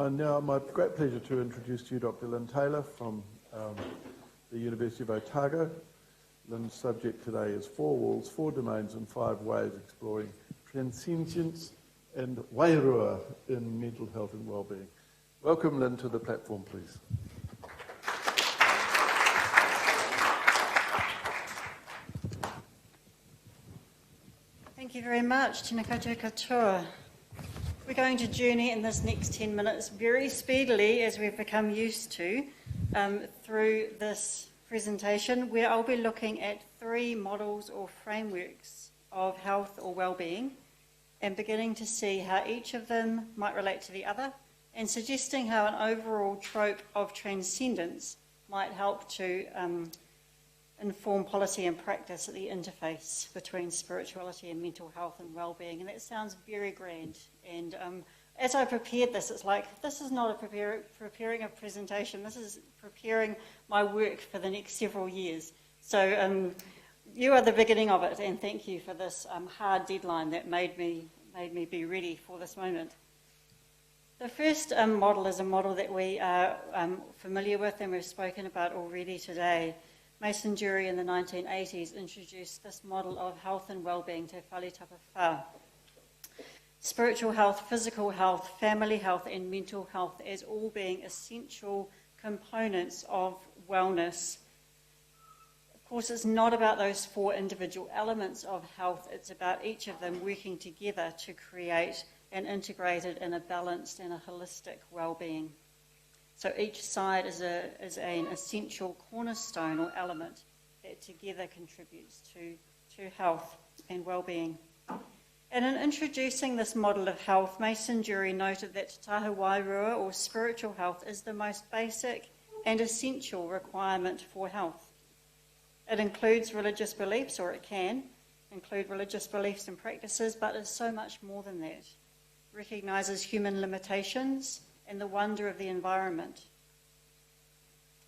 Now, my great pleasure to introduce to you Dr. Lynne Taylor from the University of Otago. Lynne's subject today is 4 walls, 4 domains and 5 ways exploring transcendence and wairua in mental health and wellbeing. Welcome, Lynne, to the platform, please. Thank you very much. Tēnā koutou katoa. We're going to journey in this next 10 minutes very speedily, as we've become used to, through this presentation, where I'll be looking at 3 models or frameworks of health or well-being and beginning to see how each of them might relate to the other and suggesting how an overall trope of transcendence might help to inform policy and practice at the interface between spirituality and mental health and well-being. And that sounds very grand. And as I prepared this, it's like, this is not a preparing a presentation, this is preparing my work for the next several years. So you are the beginning of it, and thank you for this hard deadline that made me be ready for this moment. The first model is a model that we are familiar with and we've spoken about already today. Mason Durie in the 1980s introduced this model of health and well-being, te Whare Tapa Whā. Spiritual health, physical health, family health and mental health as all being essential components of wellness. Of course, it's not about those 4 individual elements of health, it's about each of them working together to create an integrated and a balanced and a holistic well-being. So each side is an essential cornerstone or element that together contributes to health and well-being. And in introducing this model of health, Mason Durie noted that taha wairua, or spiritual health, is the most basic and essential requirement for health. It includes religious beliefs, or it can include religious beliefs and practices, but it's so much more than that. It recognises human limitations and the wonder of the environment.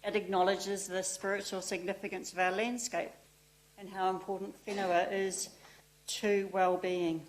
It acknowledges the spiritual significance of our landscape and how important whenua is to well-being.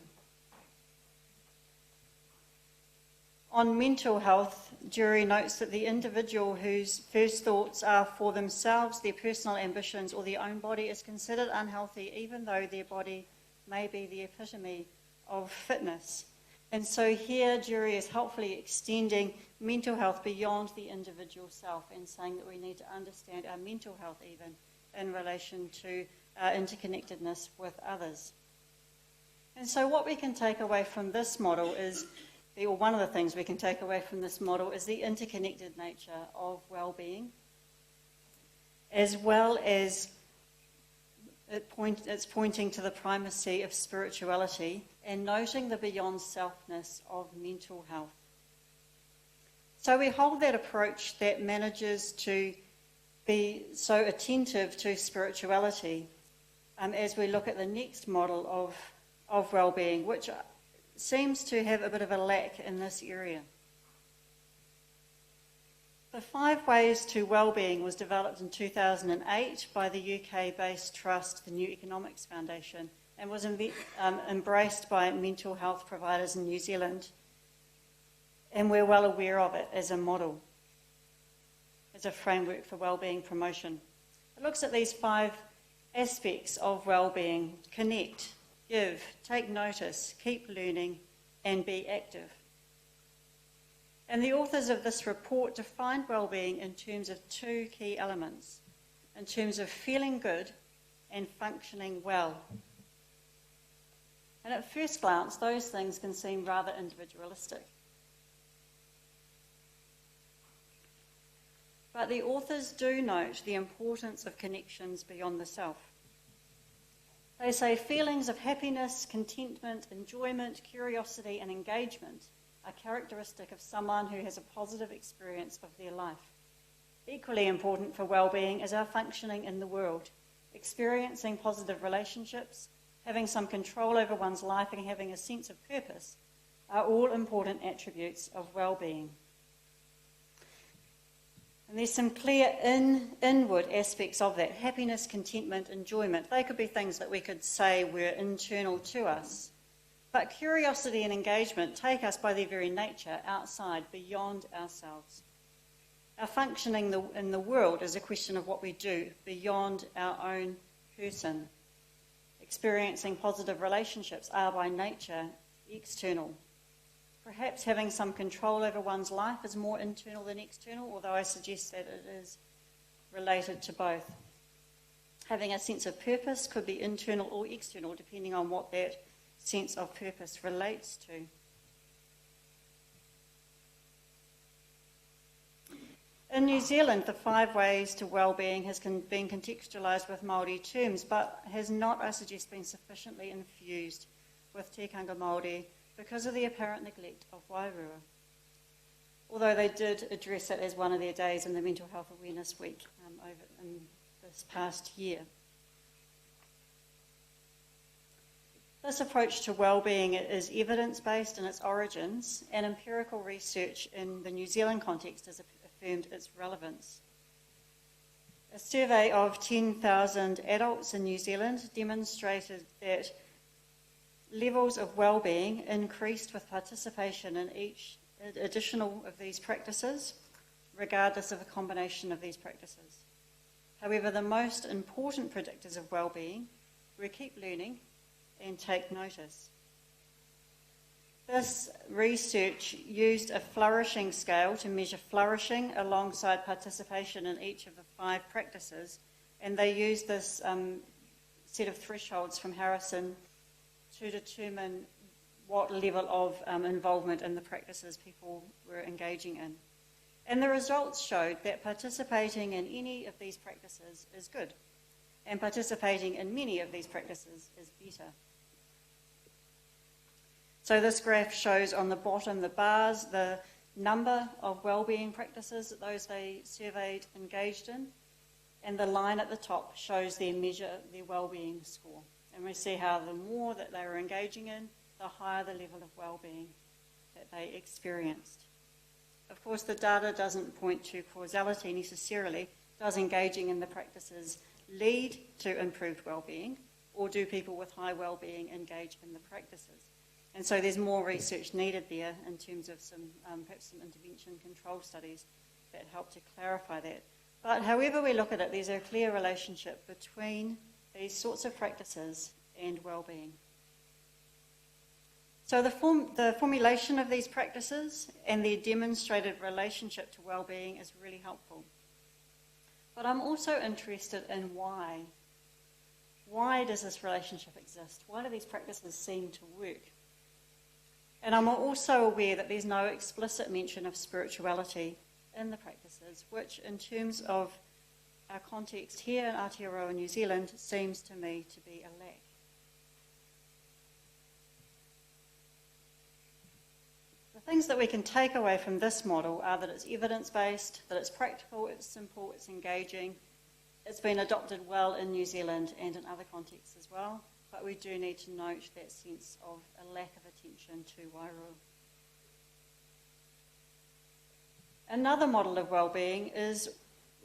On mental health, Durie notes that the individual whose first thoughts are for themselves, their personal ambitions or their own body is considered unhealthy, even though their body may be the epitome of fitness. And so here, Durie is helpfully extending mental health beyond the individual self and saying that we need to understand our mental health even in relation to our interconnectedness with others. And so what we can take away from this model is, or one of the things we can take away from this model is the interconnected nature of well-being, as well as it's pointing to the primacy of spirituality and noting the beyond selfness of mental health. So we hold that approach that manages to be so attentive to spirituality as we look at the next model of well-being, which seems to have a bit of a lack in this area. The 5 Ways to Wellbeing was developed in 2008 by the UK-based trust, the New Economics Foundation, and was embraced by mental health providers in New Zealand. And we're well aware of it as a model, as a framework for wellbeing promotion. It looks at these 5 aspects of wellbeing: connect, give, take notice, keep learning, and be active. And the authors of this report defined wellbeing in terms of 2 key elements, in terms of feeling good and functioning well. And at first glance, those things can seem rather individualistic. But the authors do note the importance of connections beyond the self. They say feelings of happiness, contentment, enjoyment, curiosity, and engagement are characteristic of someone who has a positive experience of their life. Equally important for well-being is our functioning in the world, experiencing positive relationships, having some control over one's life, and having a sense of purpose are all important attributes of well-being. And there's some clear inward aspects of that: happiness, contentment, enjoyment. They could be things that we could say were internal to us. But curiosity and engagement take us by their very nature outside, beyond ourselves. Our functioning in the world is a question of what we do beyond our own person. Experiencing positive relationships are by nature external. Perhaps having some control over one's life is more internal than external, although I suggest that it is related to both. Having a sense of purpose could be internal or external, depending on what that sense of purpose relates to. In New Zealand, the 5 ways to wellbeing has been contextualised with Māori terms, but has not, I suggest, been sufficiently infused with tikanga Māori because of the apparent neglect of wairua. Although they did address it as one of their days in the Mental Health Awareness Week over in this past year. This approach to wellbeing is evidence-based in its origins, and empirical research in the New Zealand context has affirmed its relevance. A survey of 10,000 adults in New Zealand demonstrated that levels of wellbeing increased with participation in each additional of these practices, regardless of a combination of these practices. However, the most important predictors of wellbeing were keep learning and take notice. This research used a flourishing scale to measure flourishing alongside participation in each of the 5 practices, and they used this set of thresholds from Harrison to determine what level of involvement in the practices people were engaging in. And the results showed that participating in any of these practices is good, and participating in many of these practices is better. So this graph shows on the bottom, the bars, the number of wellbeing practices that those they surveyed engaged in, and the line at the top shows their wellbeing score. And we see how the more that they were engaging in, the higher the level of wellbeing that they experienced. Of course, the data doesn't point to causality necessarily. Does engaging in the practices lead to improved wellbeing, or do people with high wellbeing engage in the practices? And so there's more research needed there in terms of perhaps some intervention control studies that help to clarify that. But however we look at it, there's a clear relationship between these sorts of practices and wellbeing. So the formulation of these practices and their demonstrated relationship to wellbeing is really helpful. But I'm also interested in why. Why does this relationship exist? Why do these practices seem to work? And I'm also aware that there's no explicit mention of spirituality in the practices, which in terms of our context here in Aotearoa, New Zealand, seems to me to be a lack. The things that we can take away from this model are that it's evidence-based, that it's practical, it's simple, it's engaging. It's been adopted well in New Zealand and in other contexts as well, but we do need to note that sense of a lack of attention to wairua. Another model of wellbeing is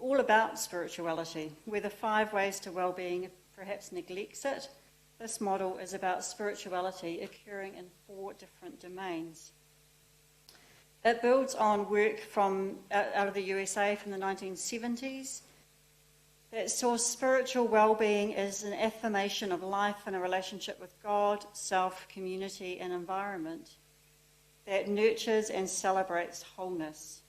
all about spirituality, where the 5 ways to wellbeing perhaps neglects it. This model is about spirituality occurring in 4 different domains. It builds on work from out of the USA from the 1970s that saw spiritual well-being as an affirmation of life and a relationship with God, self, community, and environment that nurtures and celebrates wholeness.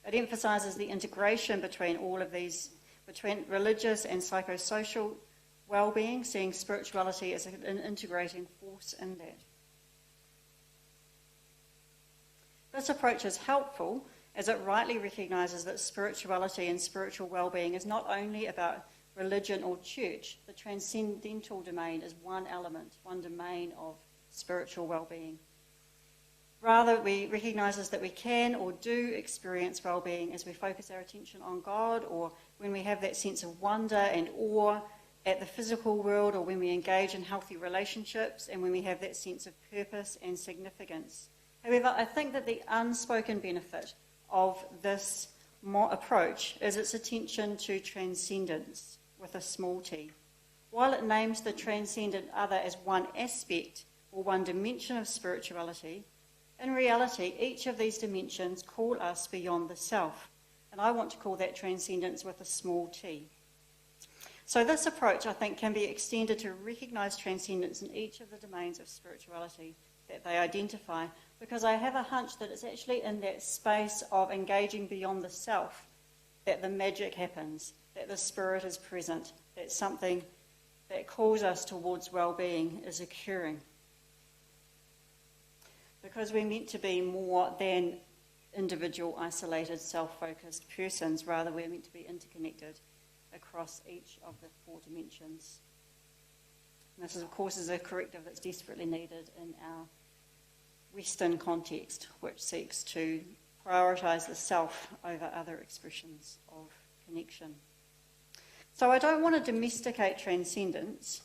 It emphasises the integration between all of these, between religious and psychosocial well-being, seeing spirituality as an integrating force in that. This approach is helpful as it rightly recognises that spirituality and spiritual well-being is not only about religion or church. The transcendental domain is one element, one domain of spiritual well-being. Rather, it recognises that we can or do experience well-being as we focus our attention on God, or when we have that sense of wonder and awe at the physical world, or when we engage in healthy relationships, and when we have that sense of purpose and significance. However, I think that the unspoken benefit of this approach is its attention to transcendence with a small t. while it names the transcendent other as one aspect or one dimension of spirituality, in reality, each of these dimensions call us beyond the self. And I want to call that transcendence with a small t. So this approach, I think, can be extended to recognise transcendence in each of the domains of spirituality that they identify, because I have a hunch that it's actually in that space of engaging beyond the self that the magic happens, that the spirit is present, that something that calls us towards well-being is occurring. Because we're meant to be more than individual, isolated, self-focused persons, rather we're meant to be interconnected across each of the four dimensions. And this, of course, is a corrective that's desperately needed in our Western context, which seeks to prioritise the self over other expressions of connection. So I don't want to domesticate transcendence,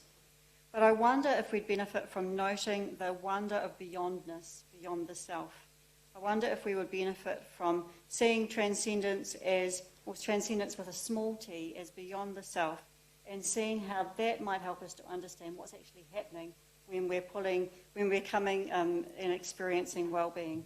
but I wonder if we'd benefit from noting the wonder of beyondness beyond the self. I wonder if we would benefit from seeing transcendence as, or transcendence with a small t, as beyond the self, and seeing how that might help us to understand what's actually happening when we're coming and experiencing well-being.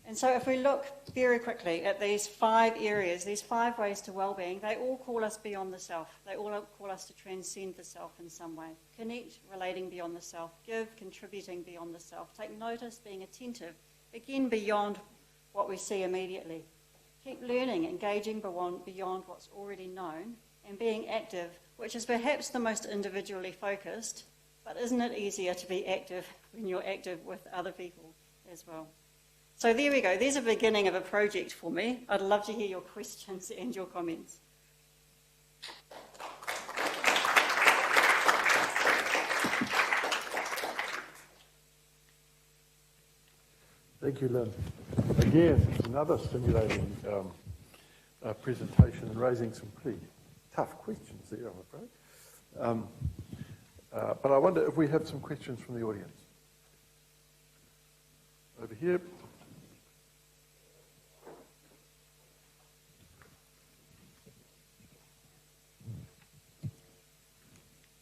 And so if we look very quickly at these 5 areas, these 5 ways to well-being, they all call us beyond the self. They all call us to transcend the self in some way. Connect, relating beyond the self. Give, contributing beyond the self. Take notice, being attentive, again beyond what we see immediately. Keep learning, engaging beyond what's already known, and being active, which is perhaps the most individually focused, but isn't it easier to be active when you're active with other people as well? So there we go. There's a beginning of a project for me. I'd love to hear your questions and your comments. Thank you, Lynne. Again, another stimulating presentation and raising some pretty tough questions there, I'm afraid. But I wonder if we have some questions from the audience. Over here.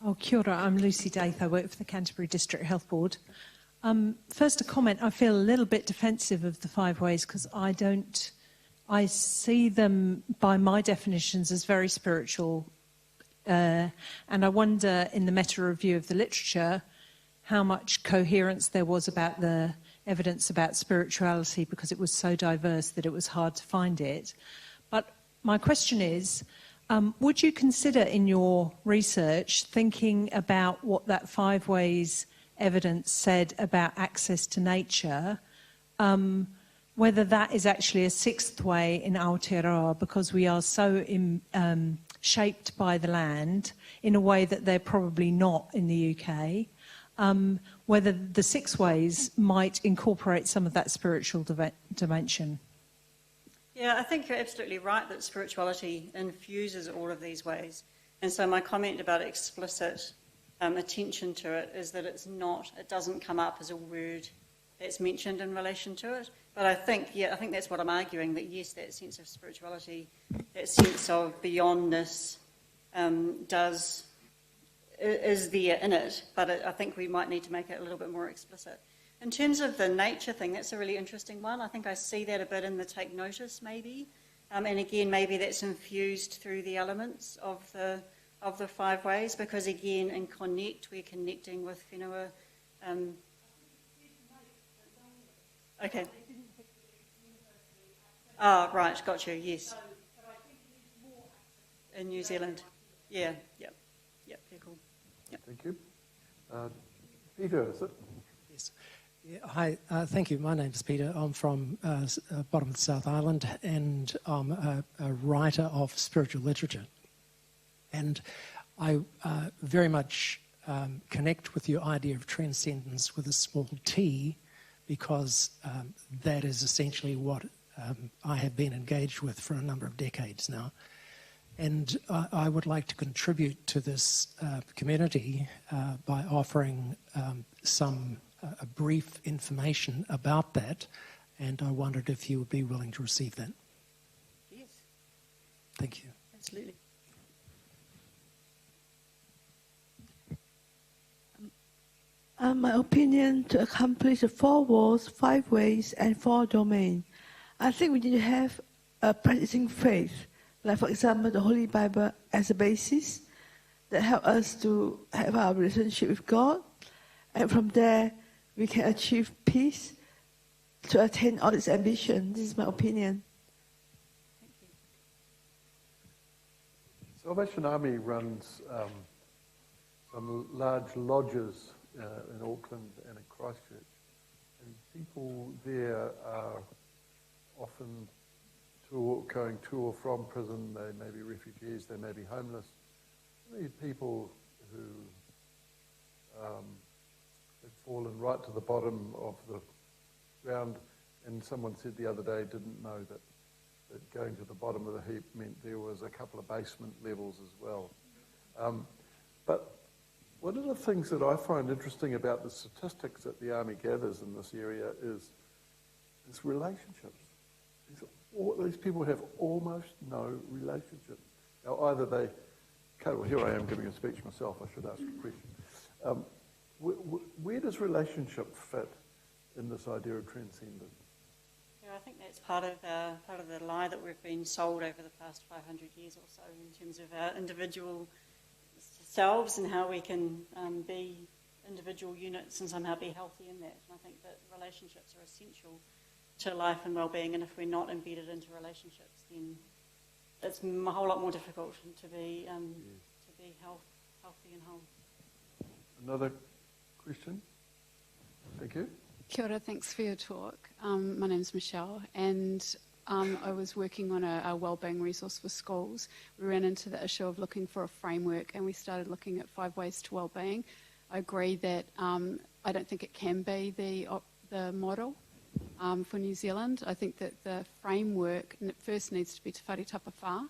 Oh, kia ora, I'm Lucy Daith. I work for the Canterbury District Health Board. First, a comment. I feel a little bit defensive of the 5 ways because I see them by my definitions as very spiritual. And I wonder in the meta-review of the literature how much coherence there was about the evidence about spirituality because it was so diverse that it was hard to find it. But my question is, would you consider in your research thinking about what that 5 ways evidence said about access to nature, whether that is actually a 6th way in Aotearoa because we are so shaped by the land in a way that they're probably not in the UK, whether the 6 ways might incorporate some of that spiritual dimension? Yeah, I think you're absolutely right that spirituality infuses all of these ways. And so my comment about explicit attention to it is that it doesn't come up as a word that's mentioned in relation to it. But I think that's what I'm arguing, that yes, that sense of spirituality, that sense of beyondness is there in it, but I think we might need to make it a little bit more explicit. In terms of the nature thing, that's a really interesting one. I think I see that a bit in the take notice, maybe. And again, maybe that's infused through the elements of the 5 ways, because again, in Connect, we're connecting with whenua. Okay. Ah, right, got you, yes. In New Zealand. Yeah, yep, very cool. Yep. Thank you. Peter, is it? Yes. Yeah, hi, thank you. My name is Peter. I'm from bottom of the South Island, and I'm a writer of spiritual literature. And I very much connect with your idea of transcendence with a small t, because that is essentially what I have been engaged with for a number of decades now. And I would like to contribute to this community by offering some brief information about that, and I wondered if you would be willing to receive that. Yes. Thank you. Absolutely. My opinion to accomplish the 4 walls, 5 ways, and 4 domains. I think we need to have a practicing faith, like for example the Holy Bible as a basis that help us to have our relationship with God, and from there we can achieve peace to attain all its ambition. This is my opinion. Salvation Army runs some large lodges in Auckland and in Christchurch, and people there are often going to or from prison. They may be refugees, they may be homeless. Many people who have fallen right to the bottom of the ground, and someone said the other day didn't know that going to the bottom of the heap meant there was a couple of basement levels as well. But one of the things that I find interesting about the statistics that the Army gathers in this area is relationships. These people have almost no relationships. Now, either they... Well, here I am giving a speech myself. I should ask a question. Where does relationship fit in this idea of transcendence? Yeah, I think that's part of the lie that we've been sold over the past 500 years or so in terms of our individual selves and how we can be individual units and somehow be healthy in that. And I think that relationships are essential to life and well-being, and if we're not embedded into relationships, then it's a whole lot more difficult to be healthy and whole. Another question? Thank you. Kia ora, thanks for your talk. My name's Michelle, and I was working on a wellbeing resource for schools. We ran into the issue of looking for a framework, and we started looking at 5 ways to wellbeing. I agree that I don't think it can be the model for New Zealand. I think that the framework first needs to be Te Whare Tapa Whā,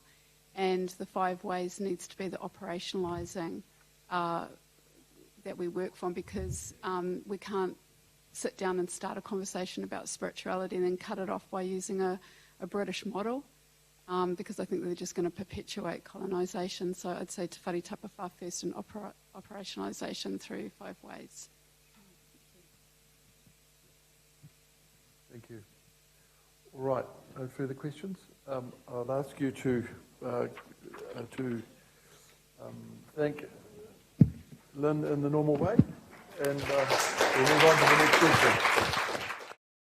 and the 5 ways needs to be the operationalising that we work from, because we can't sit down and start a conversation about spirituality and then cut it off by using a British model, because I think they're just going to perpetuate colonisation. So I'd say Te Whare Tapa Whā first and operationalisation through 5 ways. Thank you. All right, no further questions. I'll ask you to thank Lynne in the normal way, and we'll move on to the next question.